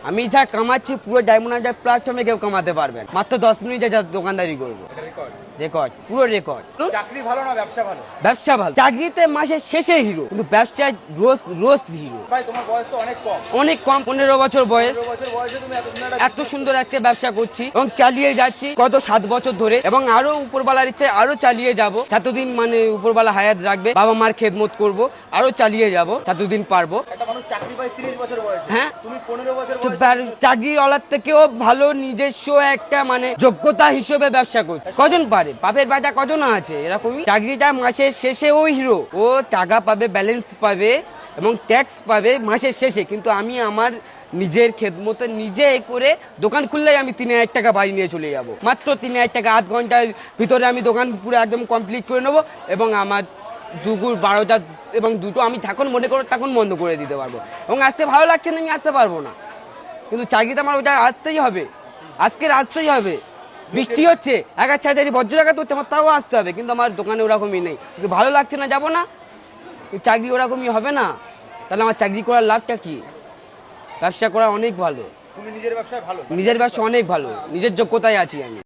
আমি যা কামাচ্ছি পুরো ডায়মন্ড হারবার প্ল্যাটফর্মে কেউ কামাতে পারবেন। মাত্র 10 মিনিটে যা দোকানদারি করবো, রেকর্ড, পুরো রেকর্ড। চাকরি ভালো না ব্যবসা ভালো? ব্যবসা ভালো। চাকরিতে মাসের শেষে হিরো, কিন্তু ব্যবসায় রোজ রোজ হিরো। ভাই তোমার বয়স তো অনেক কম। অনেক কম, 15 বছর বয়স। 15 বছর বয়সে তুমি এত সুন্দর একটা ব্যবসা করছি এবং চালিয়ে যাচ্ছি গত 7 বছর ধরে, এবং আরো উপরওয়ালার ইচ্ছে আরো চালিয়ে যাব যতদিন মানে উপরওয়ালা হায়াত রাখবে। বাবা মার খেদমত করব, আরো চালিয়ে যাব যতদিন পারবো। একটা মানুষ চাকরি পায় 30 বছর বয়সে, হ্যাঁ তুমি 15 বছর তো বয়সে। চাকরিওয়ালার থেকেও ভালো নিজস্ব একটা মানে যোগ্যতা হিসেবে ব্যবসা করছে। কজন পারে? বাপের বাটা কজন আছে এরকমই। চাকরিটা মাসের শেষে ওই হিরো, ও টাকা পাবে, ব্যালেন্স পাবে এবং ট্যাক্স পাবে মাসের শেষে। কিন্তু আমি আমার নিজের খেদমতে নিজে করে দোকান খুললেই আমি 3000 টাকা বাড়ি নিয়ে চলে যাব। মাত্র 3000 টাকা, 8 ঘন্টার ভিতরে আমি দোকান পুরো একদম কমপ্লিট করে নেবো এবং আমার দুপুর 12টা এবং 2টো আমি যখন মনে করো তখন বন্ধ করে দিতে পারবো। এবং আসতে ভালো লাগছে না, আমি আসতে পারবো না, কিন্তু চাকরিতে আমার ওটা আসতেই হবে, আজকের আসতেই হবে। বৃষ্টি হচ্ছে, একা ছাড়াছাড়ি বজ্রাঘাত হচ্ছে, আমার তাও আসতে হবে, কিন্তু আমার দোকানে ওরকমই নেই। কিন্তু ভালো লাগছে না, যাবো না। চাকরি ওরকমই হবে না, তাহলে আমার চাকরি করার লাভটা কি? ব্যবসা করা অনেক ভালো। তুমি নিজের ব্যবসায় ভালো? নিজের ব্যবসা অনেক ভালো, নিজের যোগ্যতায় আছি আমি।